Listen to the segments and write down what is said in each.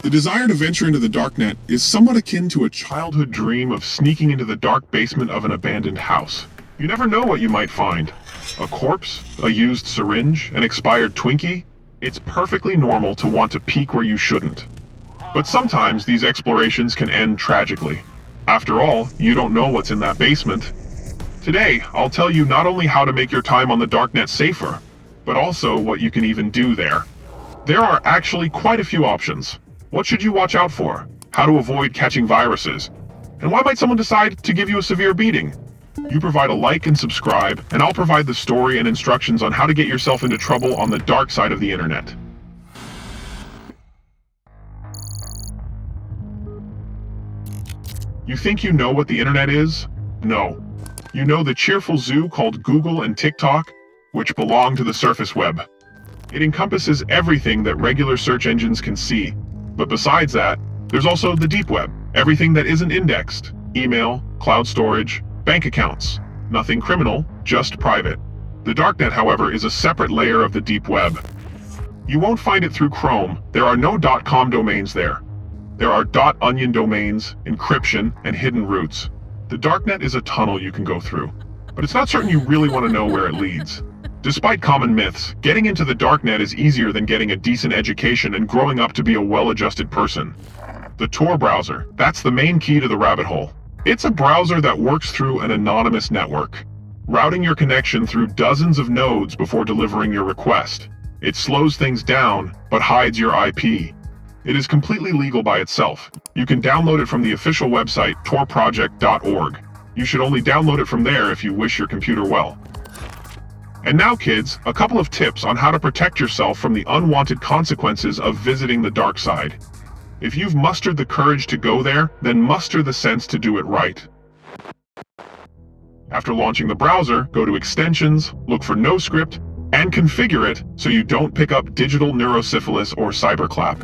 The desire to venture into the darknet is somewhat akin to a childhood dream of sneaking into the dark basement of an abandoned house. You never know what you might find. A corpse, a used syringe, an expired Twinkie? It's perfectly normal to want to peek where you shouldn't. But sometimes these explorations can end tragically. After all, you don't know what's in that basement. Today, I'll tell you not only how to make your time on the darknet safer, but also what you can even do there. There are actually quite a few options. What should you watch out for? How to avoid catching viruses? And why might someone decide to give you a severe beating? You provide a like and subscribe, and I'll provide the story and instructions on how to get yourself into trouble on the dark side of the internet. You think you know what the internet is? No. You know the cheerful zoo called Google and TikTok, which belong to the surface web. It encompasses everything that regular search engines can see. But besides that, there's also the deep web, everything that isn't indexed. Email, cloud storage, bank accounts. Nothing criminal, just private. The darknet, however, is a separate layer of the deep web. You won't find it through Chrome. There are no .com domains there. There are .onion domains, encryption, and hidden routes. The darknet is a tunnel you can go through, but it's not certain you really want to know where it leads. Despite common myths, getting into the darknet is easier than getting a decent education and growing up to be a well-adjusted person. The Tor browser, that's the main key to the rabbit hole. It's a browser that works through an anonymous network, routing your connection through dozens of nodes before delivering your request. It slows things down, but hides your IP. It is completely legal by itself. You can download it from the official website, torproject.org. You should only download it from there if you wish your computer well. And now, kids, a couple of tips on how to protect yourself from the unwanted consequences of visiting the dark side. If you've mustered the courage to go there, then muster the sense to do it right. After launching the browser, go to Extensions, look for NoScript, and configure it so you don't pick up digital neurosyphilis or cyberclap.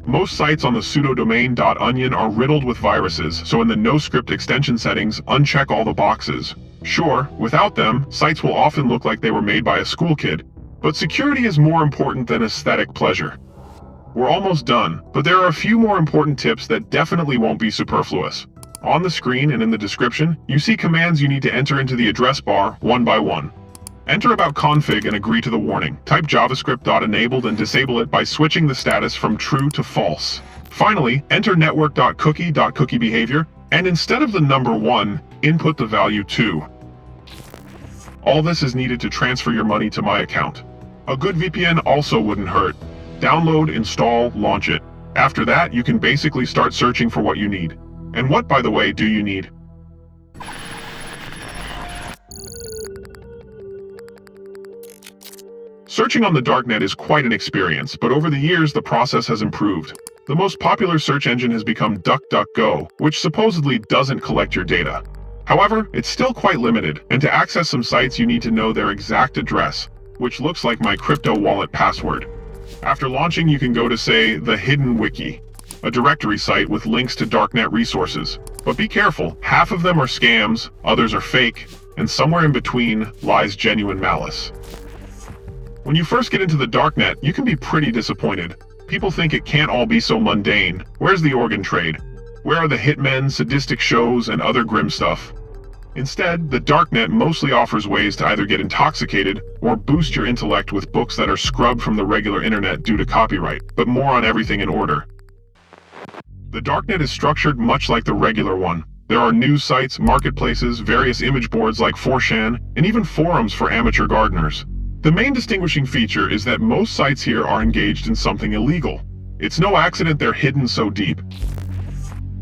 Most sites on the pseudodomain .onion are riddled with viruses, so in the NoScript extension settings, uncheck all the boxes. Sure, without them, sites will often look like they were made by a school kid, but security is more important than aesthetic pleasure. We're almost done, but there are a few more important tips that definitely won't be superfluous. On the screen and in the description, you see commands you need to enter into the address bar one by one. Enter about config and agree to the warning. Type javascript.enabled and disable it by switching the status from true to false. Finally, enter network.cookie.cookie behavior, and instead of the number 1, input the value 2. All this is needed to transfer your money to my account. A good VPN also wouldn't hurt. Download, install, launch it. After that, you can basically start searching for what you need. And what, by the way, do you need? Searching on the darknet is quite an experience, but over the years the process has improved. The most popular search engine has become DuckDuckGo, which supposedly doesn't collect your data. However, it's still quite limited, and to access some sites you need to know their exact address, which looks like my crypto wallet password. After launching, you can go to, say, the Hidden Wiki, a directory site with links to darknet resources. But be careful, half of them are scams, others are fake, and somewhere in between lies genuine malice. When you first get into the darknet, you can be pretty disappointed. People think it can't all be so mundane. Where's the organ trade? Where are the hitmen, sadistic shows, and other grim stuff? Instead, the darknet mostly offers ways to either get intoxicated or boost your intellect with books that are scrubbed from the regular internet due to copyright, but more on everything in order. The darknet is structured much like the regular one. There are news sites, marketplaces, various image boards like 4chan, and even forums for amateur gardeners. The main distinguishing feature is that most sites here are engaged in something illegal. It's no accident they're hidden so deep.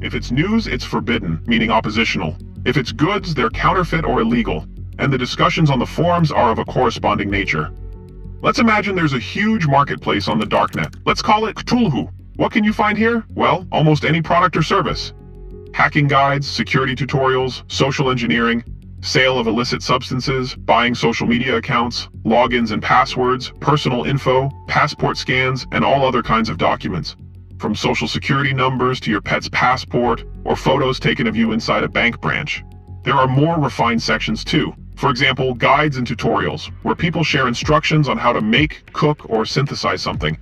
If it's news, it's forbidden, meaning oppositional. If it's goods, they're counterfeit or illegal. And the discussions on the forums are of a corresponding nature. Let's imagine there's a huge marketplace on the darknet. Let's call it Cthulhu. What can you find here? Well, almost any product or service. Hacking guides, security tutorials, social engineering, sale of illicit substances, buying social media accounts, logins and passwords, personal info, passport scans, and all other kinds of documents. From social security numbers to your pet's passport, or photos taken of you inside a bank branch. There are more refined sections too. For example, guides and tutorials, where people share instructions on how to make, cook, or synthesize something.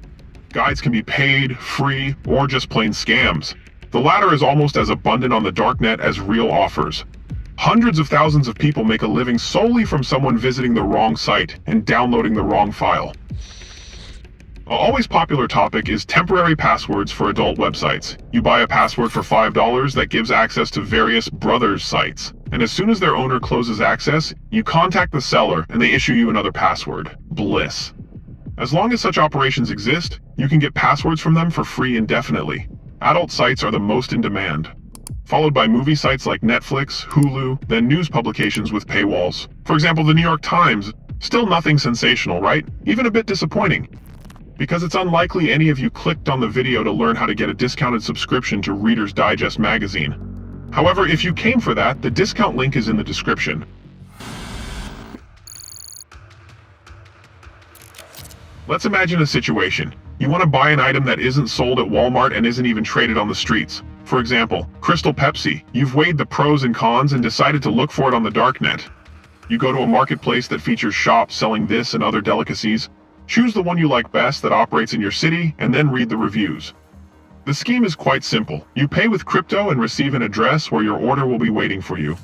Guides can be paid, free, or just plain scams. The latter is almost as abundant on the darknet as real offers. Hundreds of thousands of people make a living solely from someone visiting the wrong site and downloading the wrong file. An always popular topic is temporary passwords for adult websites. You buy a password for $5 that gives access to various brothers sites. And as soon as their owner closes access, you contact the seller and they issue you another password. Bliss. As long as such operations exist, you can get passwords from them for free indefinitely. Adult sites are the most in demand, followed by movie sites like Netflix, Hulu, then news publications with paywalls. For example, the New York Times. Still nothing sensational, right? Even a bit disappointing. Because it's unlikely any of you clicked on the video to learn how to get a discounted subscription to Reader's Digest magazine. However, if you came for that, the discount link is in the description. Let's imagine a situation. You want to buy an item that isn't sold at Walmart and isn't even traded on the streets. For example, Crystal Pepsi. You've weighed the pros and cons and decided to look for it on the darknet. You go to a marketplace that features shops selling this and other delicacies. Choose the one you like best that operates in your city and then read the reviews. The scheme is quite simple. You pay with crypto and receive an address where your order will be waiting for you.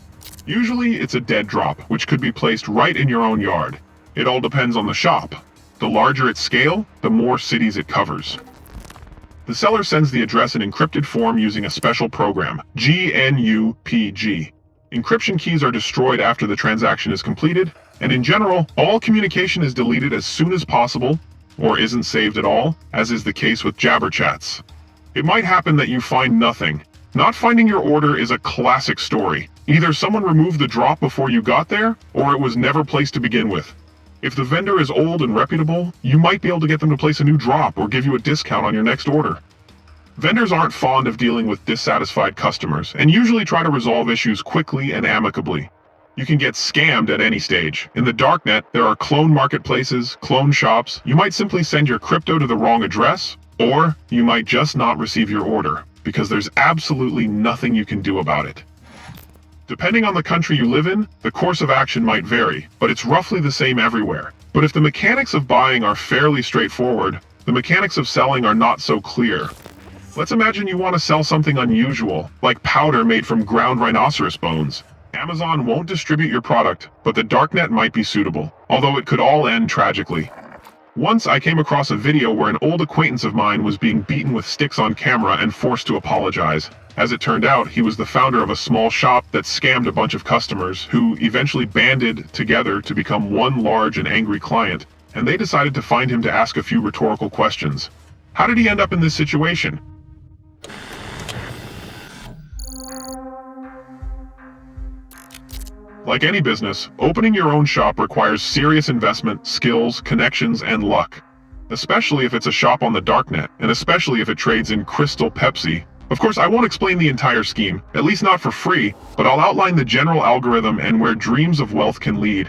Usually it's a dead drop, which could be placed right in your own yard. It all depends on the shop. The larger its scale, the more cities it covers. The seller sends the address in encrypted form using a special program, GNUPG. Encryption keys are destroyed after the transaction is completed, and in general, all communication is deleted as soon as possible, or isn't saved at all, as is the case with Jabber chats. It might happen that you find nothing. Not finding your order is a classic story. Either someone removed the drop before you got there, or it was never placed to begin with. If the vendor is old and reputable, you might be able to get them to place a new drop or give you a discount on your next order. Vendors aren't fond of dealing with dissatisfied customers and usually try to resolve issues quickly and amicably. You can get scammed at any stage. In the darknet, there are clone marketplaces, clone shops. You might simply send your crypto to the wrong address, or you might just not receive your order because there's absolutely nothing you can do about it. Depending on the country you live in, the course of action might vary, but it's roughly the same everywhere. But if the mechanics of buying are fairly straightforward, the mechanics of selling are not so clear. Let's imagine you want to sell something unusual, like powder made from ground rhinoceros bones. Amazon won't distribute your product, but the darknet might be suitable, although it could all end tragically. Once I came across a video where an old acquaintance of mine was being beaten with sticks on camera and forced to apologize. As it turned out, he was the founder of a small shop that scammed a bunch of customers who eventually banded together to become one large and angry client, and they decided to find him to ask a few rhetorical questions. How did he end up in this situation? Like any business, opening your own shop requires serious investment, skills, connections, and luck. Especially if it's a shop on the darknet, and especially if it trades in Crystal Pepsi. Of course, I won't explain the entire scheme, at least not for free, but I'll outline the general algorithm and where dreams of wealth can lead.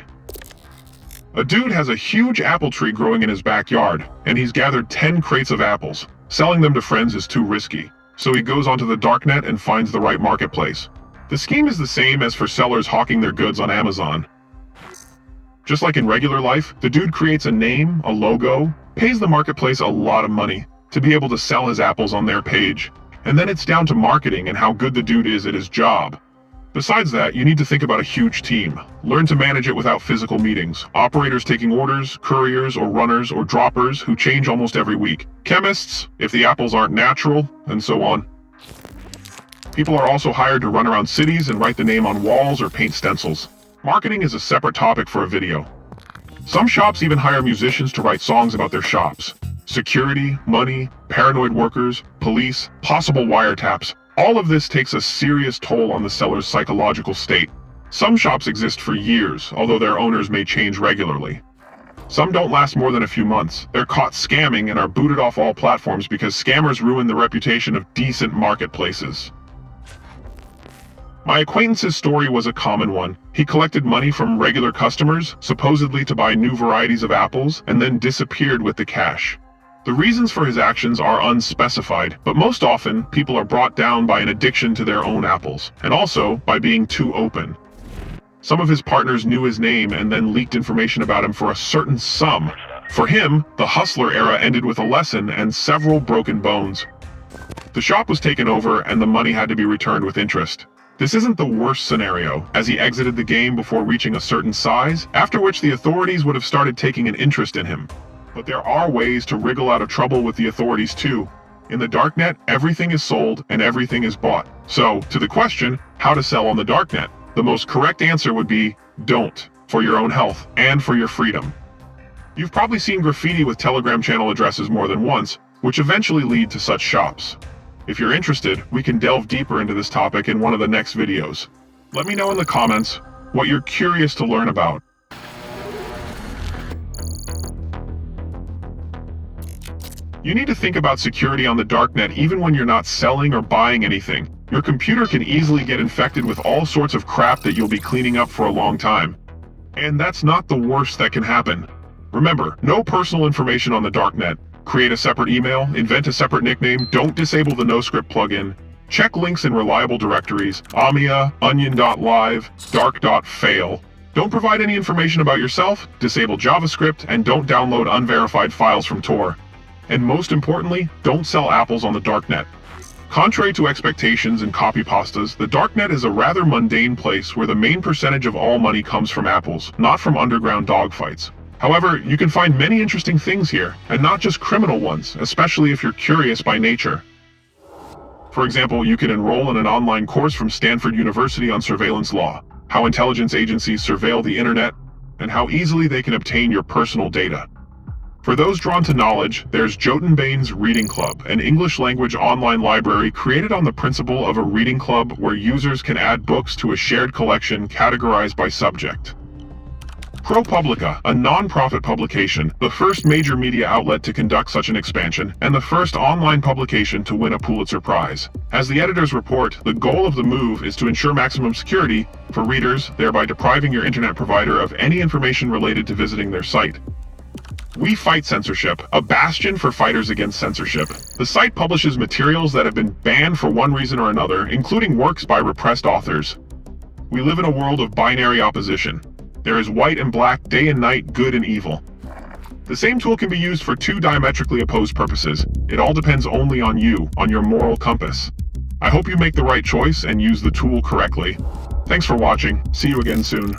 A dude has a huge apple tree growing in his backyard, and he's gathered 10 crates of apples. Selling them to friends is too risky, so he goes onto the darknet and finds the right marketplace. The scheme is the same as for sellers hawking their goods on Amazon. Just like in regular life, the dude creates a name, a logo, pays the marketplace a lot of money to be able to sell his apples on their page, and then it's down to marketing and how good the dude is at his job. Besides that, you need to think about a huge team. Learn to manage it without physical meetings. Operators taking orders, couriers or runners or droppers who change almost every week. Chemists, if the apples aren't natural, and so on. People are also hired to run around cities and write the name on walls or paint stencils. Marketing is a separate topic for a video. Some shops even hire musicians to write songs about their shops. Security, money, paranoid workers, police, possible wiretaps. All of this takes a serious toll on the seller's psychological state. Some shops exist for years, although their owners may change regularly. Some don't last more than a few months. They're caught scamming and are booted off all platforms because scammers ruin the reputation of decent marketplaces. My acquaintance's story was a common one. He collected money from regular customers, supposedly to buy new varieties of apples, and then disappeared with the cash. The reasons for his actions are unspecified, but most often, people are brought down by an addiction to their own apples, and also by being too open. Some of his partners knew his name and then leaked information about him for a certain sum. For him, the hustler era ended with a lesson and several broken bones. The shop was taken over and the money had to be returned with interest. This isn't the worst scenario, as he exited the game before reaching a certain size, after which the authorities would have started taking an interest in him. But there are ways to wriggle out of trouble with the authorities too. In the darknet, everything is sold and everything is bought. So, to the question, how to sell on the darknet, the most correct answer would be, don't, for your own health and for your freedom. You've probably seen graffiti with Telegram channel addresses more than once, which eventually lead to such shops. If you're interested, we can delve deeper into this topic in one of the next videos. Let me know in the comments what you're curious to learn about. You need to think about security on the darknet even when you're not selling or buying anything. Your computer can easily get infected with all sorts of crap that you'll be cleaning up for a long time. And that's not the worst that can happen. Remember, no personal information on the darknet. Create a separate email, invent a separate nickname, don't disable the NoScript plugin. Check links in reliable directories, Amia, Onion.live, Dark.fail. Don't provide any information about yourself, disable JavaScript, and don't download unverified files from Tor. And most importantly, don't sell apples on the darknet. Contrary to expectations and copypastas, the darknet is a rather mundane place where the main percentage of all money comes from apples, not from underground dogfights. However, you can find many interesting things here, and not just criminal ones, especially if you're curious by nature. For example, you can enroll in an online course from Stanford University on surveillance law, how intelligence agencies surveil the internet, and how easily they can obtain your personal data. For those drawn to knowledge, there's Jotunbane's Reading Club, an English-language online library created on the principle of a reading club where users can add books to a shared collection categorized by subject. ProPublica, a non-profit publication, the first major media outlet to conduct such an expansion, and the first online publication to win a Pulitzer Prize. As the editors report, the goal of the move is to ensure maximum security for readers, thereby depriving your internet provider of any information related to visiting their site. We Fight Censorship, a bastion for fighters against censorship. The site publishes materials that have been banned for one reason or another, including works by repressed authors. We live in a world of binary opposition. There is white and black, day and night, good and evil. The same tool can be used for two diametrically opposed purposes. It all depends only on you, on your moral compass. I hope you make the right choice and use the tool correctly. Thanks for watching. See you again soon.